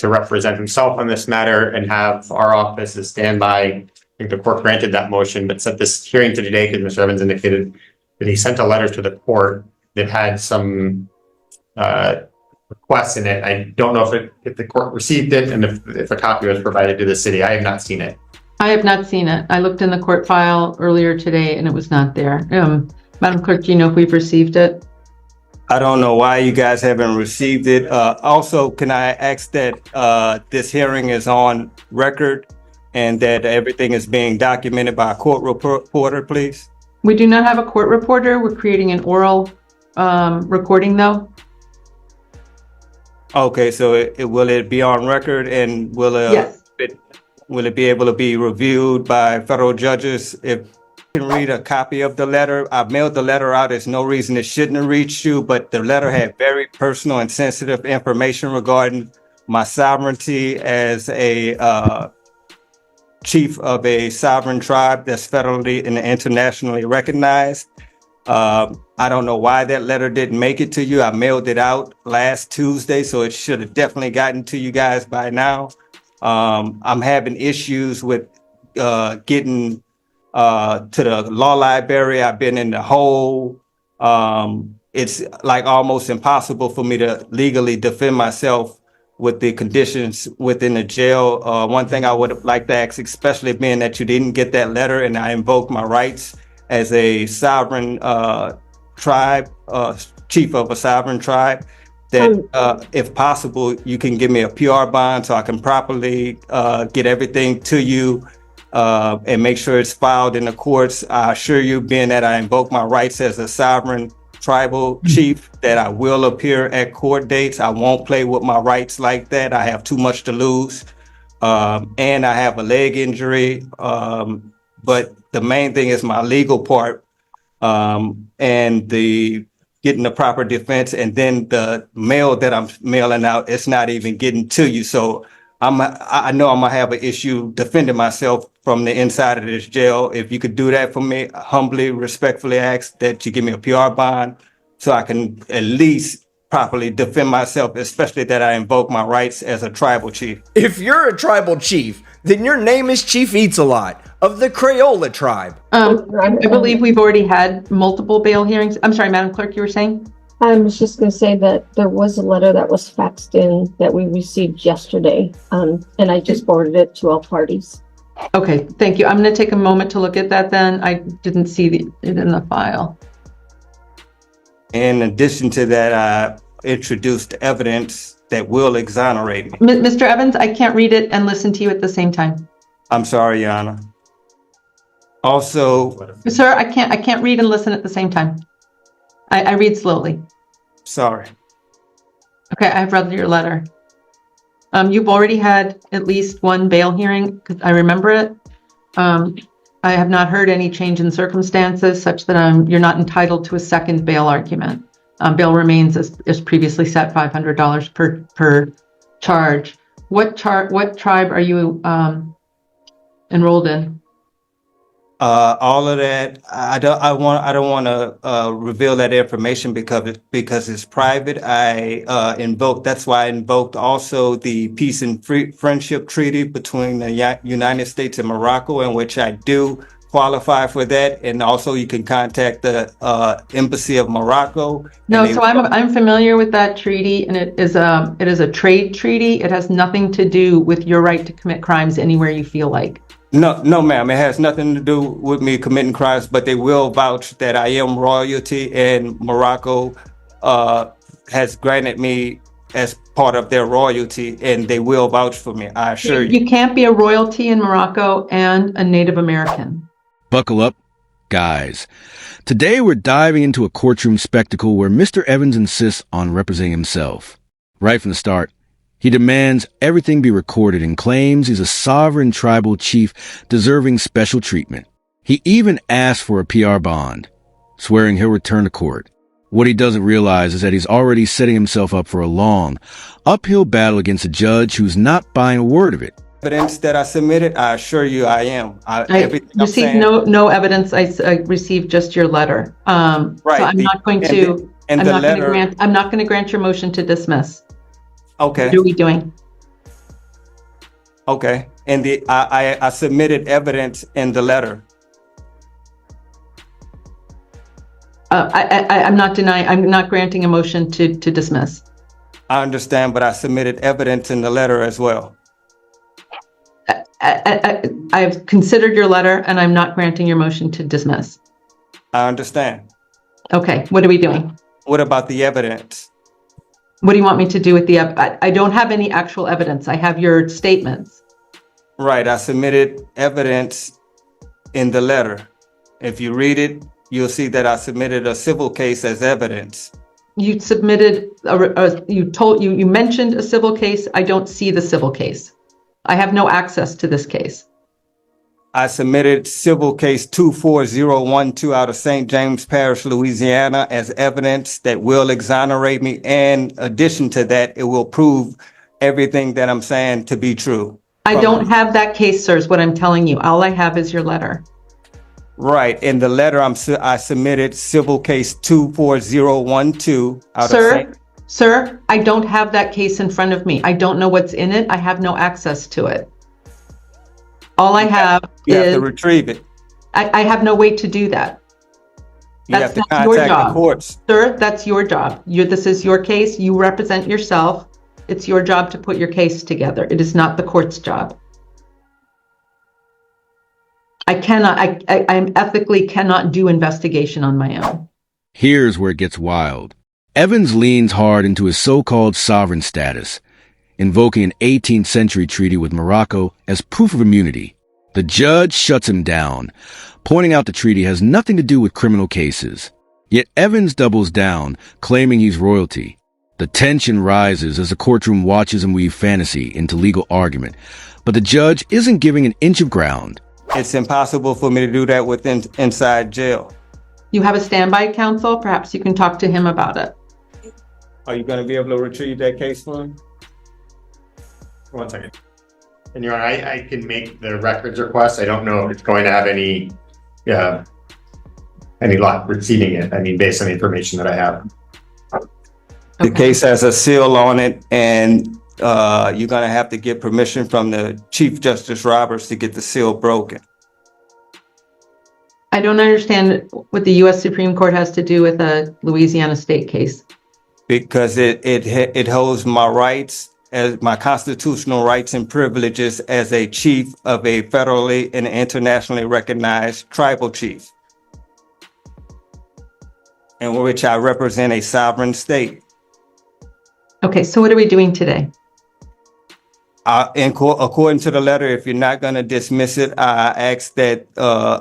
to represent himself on this matter and have our office as standby. I think the court granted that motion, but set this hearing to today because Mr. Evans indicated that he sent a letter to the court that had some requests in it. I don't know if the court received it and if a copy was provided to the city. I have not seen it. I have not seen it. I looked in the court file earlier today and it was not there. Madam Clerk, do you know if we've received it? I don't know why you guys haven't received it. Also, can I ask that this hearing is on record and that everything is being documented by a court reporter, please? We do not have a court reporter. We're creating an oral recording though. Okay, so will it be on record and Yes. Will it be able to be reviewed by federal judges? If you can read a copy of the letter, I mailed the letter out. There's no reason it shouldn't have reached you, but the letter had very personal and sensitive information regarding my sovereignty as a chief of a sovereign tribe that's federally and internationally recognized. I don't know why that letter didn't make it to you. I mailed it out last Tuesday, so it should have definitely gotten to you guys by now. I'm having issues with getting to the law library. I've been in the hole. It's like almost impossible for me to legally defend myself with the conditions within the jail. One thing I would like to ask, especially being that you didn't get that letter and I invoked my rights as a sovereign tribe, chief of a sovereign tribe, that if possible, you can give me a PR bond so I can properly get everything to you and make sure it's filed in the courts. I assure you, being that I invoke my rights as a sovereign tribal chief, that I will appear at court dates. I won't play with my rights like that. I have too much to lose. And I have a leg injury. But the main thing is my legal part and the getting the proper defense, and then the mail that I'm mailing out, it's not even getting to you. So I know I'm gonna have an issue defending myself from the inside of this jail. If you could do that for me, I humbly, respectfully ask that you give me a PR bond so I can at least properly defend myself, especially that I invoke my rights as a tribal chief. If you're a tribal chief, then your name is Chief Eats-A-Lot of the Crayola tribe. I believe we've already had multiple bail hearings. I'm sorry, Madam Clerk, you were saying? I was just going to say that there was a letter that was faxed in that we received yesterday, and I just forwarded it to all parties. Okay, thank you. I'm going to take a moment to look at that then. I didn't see it in the file. In addition to that, I introduced evidence that will exonerate me. Mr. Evans, I can't read it and listen to you at the same time. I'm sorry, Your Honor. Also, Sir, I can't read and listen at the same time. I read slowly. sorry. Okay, I've read your letter. You've already had at least one bail hearing, because I remember it. I have not heard any change in circumstances such that you're not entitled to a second bail argument. Bail remains as previously set, $500 per charge. What tribe are you enrolled in? All of that, I don't want to reveal that information because it's private. That's why I invoked also the Peace and Friendship Treaty between the United States and Morocco, in which I do qualify for that. And also you can contact the Embassy of Morocco. No, so I'm familiar with that treaty, and it is a trade treaty. It has nothing to do with your right to commit crimes anywhere you feel like. No, ma'am. It has nothing to do with me committing crimes, but they will vouch that I am royalty, and Morocco has granted me as part of their royalty, and they will vouch for me. I assure you. You can't be a royalty in Morocco and a Native American. Buckle up, guys. Today we're diving into a courtroom spectacle where Mr. Evans insists on representing himself. Right from the start, he demands everything be recorded and claims he's a sovereign tribal chief deserving special treatment. He even asks for a PR bond, swearing he'll return to court. What he doesn't realize is that he's already setting himself up for a long, uphill battle against a judge who's not buying a word of it. Evidence that I submitted, I assure you I am. I received no evidence. I received just your letter. Right. So I'm not going to. I'm not going to grant your motion to dismiss. Okay. What are we doing? Okay, and I submitted evidence in the letter. I'm not denying, I'm not granting a motion to dismiss. I understand, but I submitted evidence in the letter as well. I've considered your letter and I'm not granting your motion to dismiss. I understand. Okay, what are we doing? What about the evidence? What do you want me to do with I don't have any actual evidence. I have your statements. Right, I submitted evidence in the letter. If you read it, you'll see that I submitted a civil case as evidence. You submitted, you mentioned a civil case. I don't see the civil case. I have no access to this case. I submitted civil case 24012 out of St. James Parish, Louisiana, as evidence that will exonerate me. In addition to that, it will prove everything that I'm saying to be true. I don't have that case, sir, is what I'm telling you. All I have is your letter. Right. In the letter, I submitted civil case 24012 out of St. Sir, I don't have that case in front of me. I don't know what's in it. I have no access to it. All I have You have is, to retrieve it. I have no way to do that. You That's have to not your contact the job. courts. Sir, that's your job. This is your case. You represent yourself. It's your job to put your case together. It is not the court's job. I ethically cannot do investigation on my own. Here's where it gets wild. Evans leans hard into his so-called sovereign status, invoking an 18th century treaty with Morocco as proof of immunity. The judge shuts him down, pointing out the treaty has nothing to do with criminal cases. Yet Evans doubles down, claiming he's royalty. The tension rises as the courtroom watches him weave fantasy into legal argument, but the judge isn't giving an inch of ground. It's impossible for me to do that inside jail. You have a standby counsel. Perhaps you can talk to him about it. Are you going to be able to retrieve that case for him? 1 second. And Your Honor, I can make the records request. I don't know if it's going to have any luck receiving it. I mean, based on the information that I have. The case has a seal on it, and you're going to have to get permission from the Chief Justice Roberts to get the seal broken. I don't understand what the U.S. Supreme Court has to do with a Louisiana state case. Because it holds my rights, as my constitutional rights and privileges as a chief of a federally and internationally recognized tribal chief, in which I represent a sovereign state. Okay, so what are we doing today? According to the letter, if you're not going to dismiss it, I asked that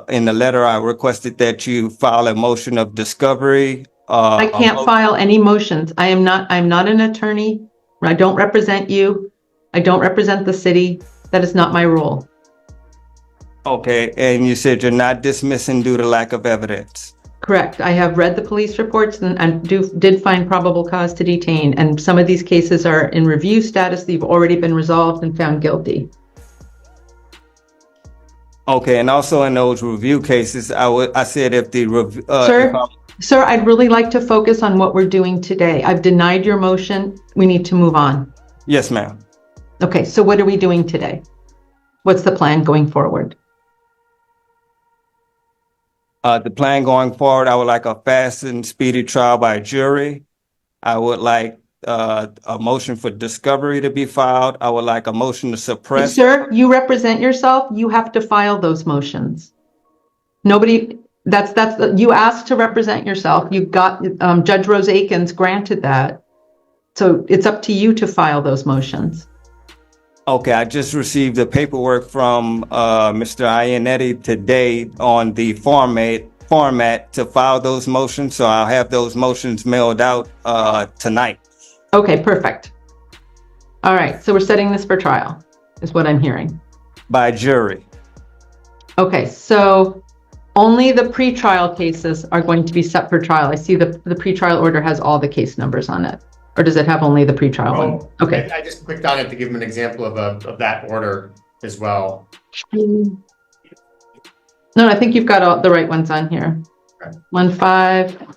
in the letter I requested that you file a motion of discovery. I can't file any motions. I'm not an attorney. I don't represent you. I don't represent the city. That is not my role. Okay, and you said you're not dismissing due to lack of evidence. Correct. I have read the police reports and did find probable cause to detain. And some of these cases are in review status. They've already been resolved and found guilty. Okay, and also in those review cases, I said if the review. Sir, I'd really like to focus on what we're doing today. I've denied your motion. We need to move on. Yes, ma'am. Okay, so what are we doing today? What's the plan going forward? The plan going forward, I would like a fast and speedy trial by jury. I would like a motion for discovery to be filed. I would like a motion to suppress. Sir, you represent yourself. You have to file those motions. You asked to represent yourself. You got, Judge Rose Akins granted that. So it's up to you to file those motions. Okay, I just received the paperwork from Mr. Iannetti today on the format to file those motions. So I'll have those motions mailed out tonight. Okay, perfect. All right, so we're setting this for trial, is what I'm hearing. By jury. Okay, so only the pretrial cases are going to be set for trial. I see the pretrial order has all the case numbers on it. Or does it have only the pretrial one? Okay. I just clicked on it to give them an example of that order as well. No, I think you've got all the right ones on here. Okay. 1-5.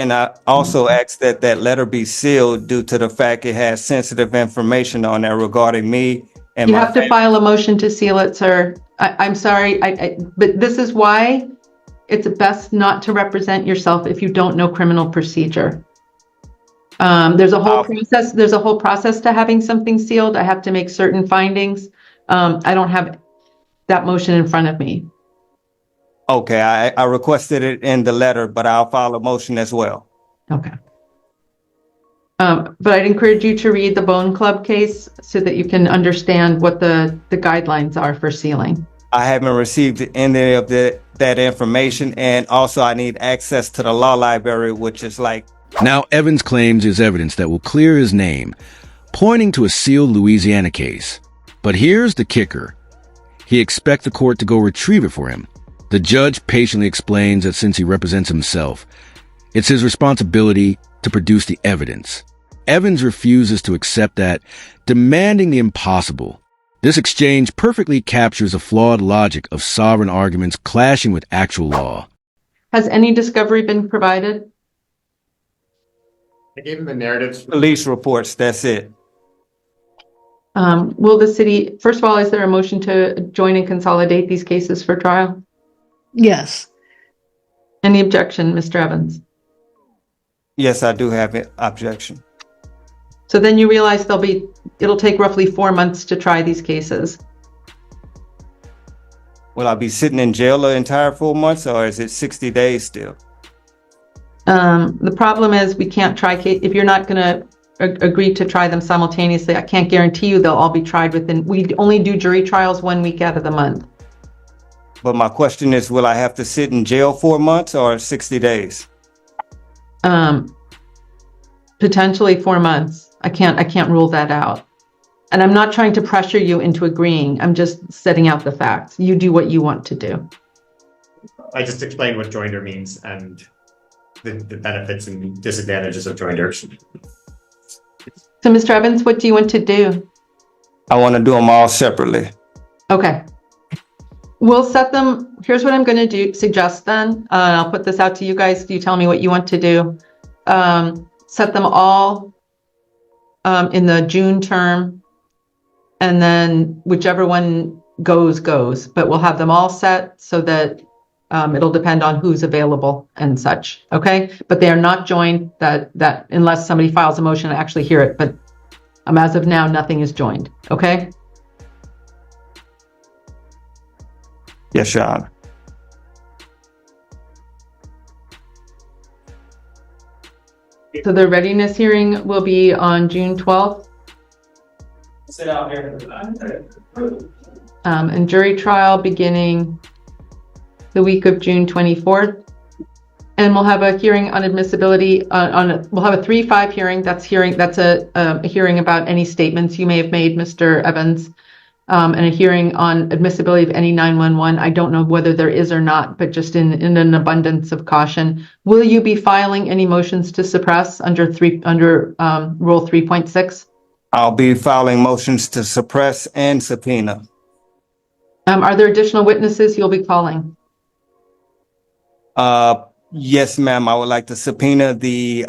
And I also asked that that letter be sealed due to the fact it has sensitive information on there regarding me and You my have to file a motion to seal it, sir. I'm sorry, but this is why it's best not to represent yourself if you don't know criminal procedure. There's a whole process to having something sealed. I have to make certain findings. I don't have that motion in front of me. Okay, I requested it in the letter, but I'll file a motion as well. Okay. But I'd encourage you to read the Bone Club case so that you can understand what the guidelines are for sealing. I haven't received any of that information, and also I need access to the law library, which is like... Now Evans claims there's evidence that will clear his name, pointing to a sealed Louisiana case. But here's the kicker. He expects the court to go retrieve it for him. The judge patiently explains that since he represents himself, it's his responsibility to produce the evidence. Evans refuses to accept that, demanding the impossible. This exchange perfectly captures a flawed logic of sovereign arguments clashing with actual law. Has any discovery been provided? I gave him the narratives. Police reports, that's it. Will the city, first of all, is there a motion to join and consolidate these cases for trial? Yes. Any objection, Mr. Evans? Yes, I do have an objection. So then you realize it'll take roughly 4 months to try these cases. Will I be sitting in jail the entire 4 months, or is it 60 days still? The problem is we can't try if you're not going to agree to try them simultaneously. I can't guarantee you they'll all be tried we only do jury trials 1 week out of the month. But my question is, will I have to sit in jail 4 months or 60 days? Potentially 4 months. I can't rule that out. And I'm not trying to pressure you into agreeing. I'm just setting out the facts. You do what you want to do. I just explained what joinder means and the benefits and disadvantages of joinders. So, Mr. Evans, what do you want to do? I want to do them all separately. Okay. We'll set them. Here's what I'm going to suggest then. I'll put this out to you guys. You tell me what you want to do. Set them all in the June term, and then whichever one goes. But we'll have them all set so that it'll depend on who's available and such. Okay, but they are not joined. That unless somebody files a motion to actually hear it. But as of now, nothing is joined. Okay. Yes, Your Honor. So the readiness hearing will be on June 12th. Sit out here. And jury trial beginning the week of June 24th. And we'll have a hearing on admissibility we'll have a 3-5 hearing. That's a hearing about any statements you may have made, Mr. Evans, and a hearing on admissibility of any 911. I don't know whether there is or not, but just in an abundance of caution. Will you be filing any motions to suppress under Rule 3.6? I'll be filing motions to suppress and subpoena. Are there additional witnesses you'll be calling? Yes, ma'am. I would like to subpoena the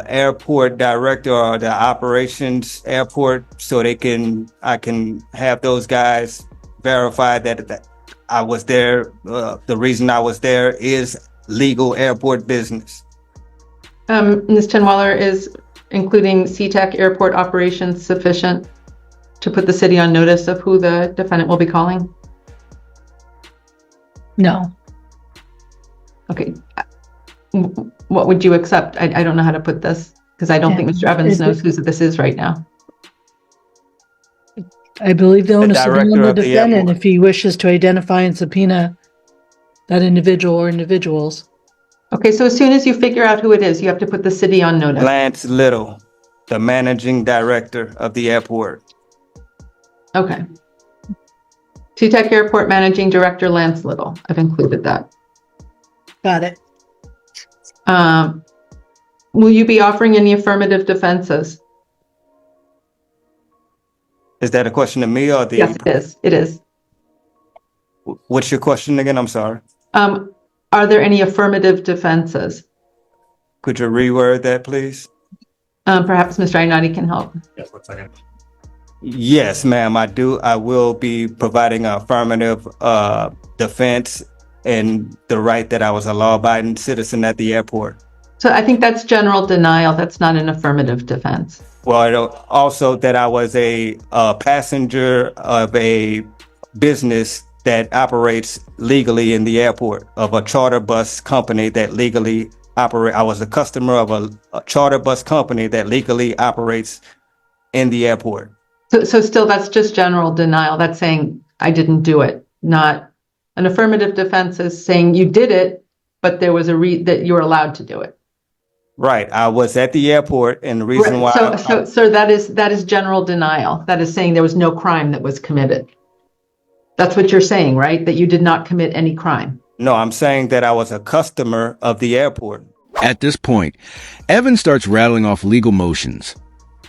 airport director or the operations airport so I can have those guys verify that I was there. The reason I was there is legal airport business. Ms. Tenwaller, is including SeaTac airport operations sufficient to put the city on notice of who the defendant will be calling? No. Okay. What would you accept? I don't know how to put this because I don't think Mr. Evans knows who this is right now. I believe the onus is on director the of the defendant airport. if he wishes to identify and subpoena that individual or individuals. Okay, so as soon as you figure out who it is, you have to put the city on notice. Lance Little, the managing director of the airport. Okay. SeaTac Airport Managing Director Lance Little. I've included that. Got it. Will you be offering any affirmative defenses? Is that a question to me or the? Yes, it is. It is. What's your question again? I'm sorry. Are there any affirmative defenses? Could you reword that, please? Perhaps Mr. Ainati can help. Yes, 1 second. Yes, ma'am, I do. I will be providing an affirmative defense and the right that I was a law-abiding citizen at the airport. So I think that's general denial. That's not an affirmative defense. Well, also that I was a passenger of a business that operates legally in the airport, of a charter bus company that legally operate. I was a customer of a charter bus company that legally operates in the airport. So still, that's just general denial. That's saying I didn't do it. Not an affirmative defense is saying you did it, but there was that you were allowed to do it. Right. I was at the airport, and the reason why. So that is general denial. That is saying there was no crime that was committed. That's what you're saying, right? That you did not commit any crime. No, I'm saying that I was a customer of the airport. At this point, Evan starts rattling off legal motions.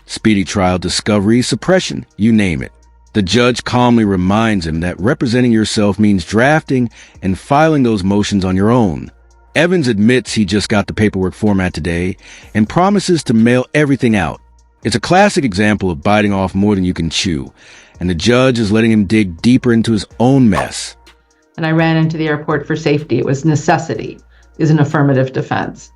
Speedy trial, discovery, suppression, you name it. The judge calmly reminds him that representing yourself means drafting and filing those motions on your own. Evans admits he just got the paperwork format today and promises to mail everything out. It's a classic example of biting off more than you can chew, and the judge is letting him dig deeper into his own mess. And I ran into the airport for safety. It was necessity, is an affirmative defense.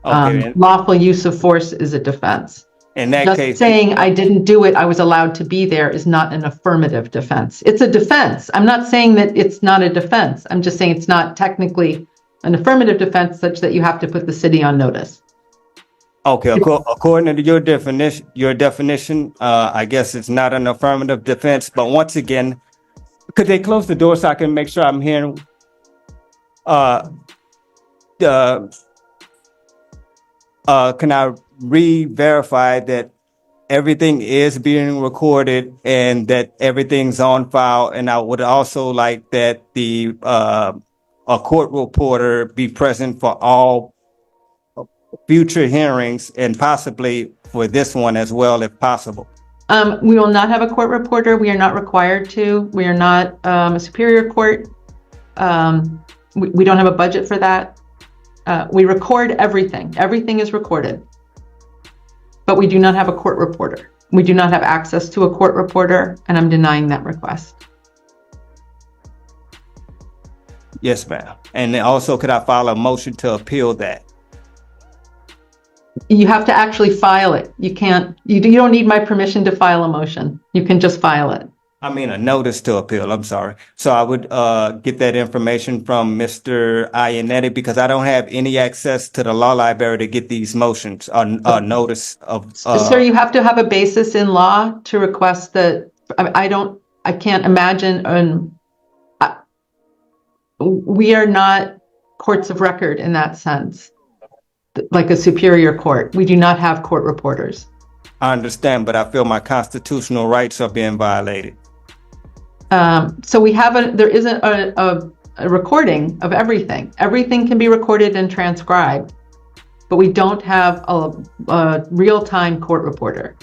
Okay. Lawful use of force is a defense. In that Just case, saying I didn't do it, I was allowed to be there is not an affirmative defense. It's a defense. I'm not saying that it's not a defense. I'm just saying it's not technically an affirmative defense such that you have to put the city on notice. okay, according to your definition, I guess it's not an affirmative defense. But once again, could they close the door so I can make sure I'm hearing? Can I re-verify that everything is being recorded and that everything's on file? And I would also like that a court reporter be present for all future hearings and possibly for this one as well, if possible. We will not have a court reporter. We are not required to. We are not a superior court. We don't have a budget for that. We record everything. Everything is recorded. But we do not have a court reporter. We do not have access to a court reporter, and I'm denying that request. Yes, ma'am. And also, could I file a motion to appeal that? You have to actually file it. You can't, you don't need my permission to file a motion. You can just file it. I mean, a notice to appeal. I'm sorry. So I would get that information from Mr. Ianetti because I don't have any access to the law library to get these motions on notice of. Sir, you have to have a basis in law to request that. I can't imagine. We are not courts of record in that sense, like a superior court. We do not have court reporters. I understand, but I feel my constitutional rights are being violated. So there is a recording of everything. Everything can be recorded and transcribed, but we don't have a real-time court reporter.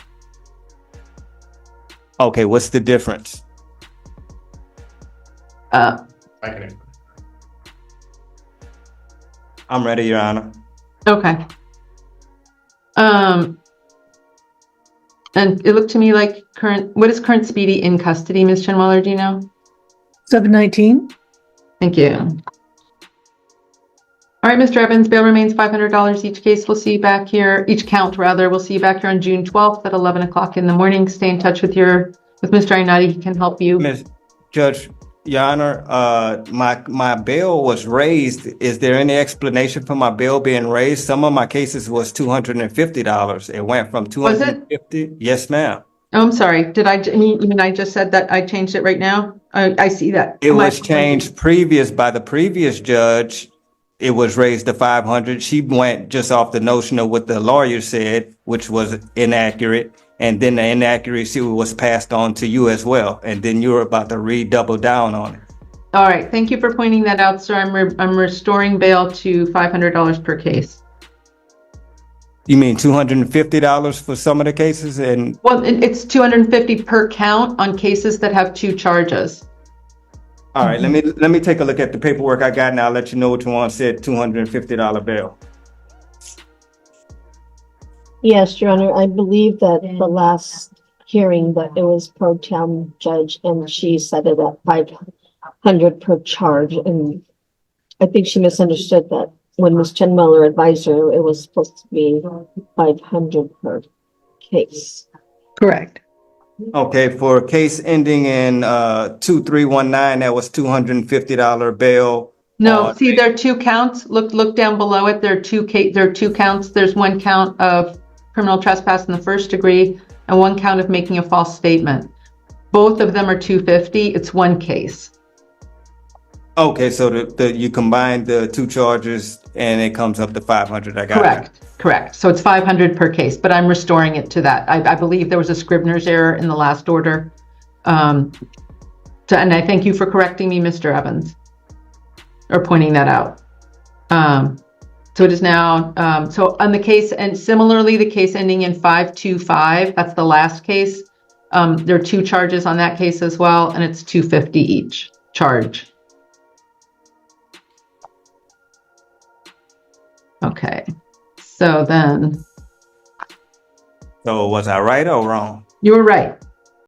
Okay, what's the difference? I'm ready, Your Honor. Okay. And it looked to me like what is current speedy in custody, Ms. Chinwaller, do you know? 719. Thank you. All right, Mr. Evans, bail remains $500 each case. We'll see you back here, each count rather. We'll see you back here on June 12th at 11 o'clock in the morning. Stay in touch with Mr. Ainati. He can help you. Ms. Judge, Your Honor, my bail was raised. Is there any explanation for my bail being raised? Some of my cases was $250. It went from $250. Was it? Yes, ma'am. Oh, I'm sorry. Did I mean I just said that I changed it right now? I see that. It was changed by the previous judge. It was raised to $500. She went just off the notion of what the lawyer said, which was inaccurate. And then the inaccuracy was passed on to you as well. And then you were about to redouble down on it. All right. Thank you for pointing that out, sir. I'm restoring bail to $500 per case. You mean $250 for some of the cases? And well, it's $250 per count on cases that have 2 charges. All right. Let me take a look at the paperwork I got, and I'll let you know which one said $250 bail. Yes, Your Honor, I believe that the last hearing, but it was pro tem judge and she set it at 500 per charge. And I think she misunderstood that when Ms. Chenweller advised her, it was supposed to be 500 per case. Correct. Okay, for a case ending in 2319, that was $250 bail. No, see, there are two counts. Look down below it. There are two counts. There's one count of criminal trespass in the first degree and one count of making a false statement. Both of them are 250. It's one case. Okay, so you combine the two charges and it comes up to 500. I got it. Correct. So it's 500 per case, but I'm restoring it to that. I believe there was a Scribner's error in the last order. And I thank you for correcting me, Mr. Evans, or pointing that out. So it is now, so on the case, and similarly, the case ending in 525, that's the last case. There are two charges on that case as well, and it's 250 each charge. Okay, so then So was I right or wrong? you were right.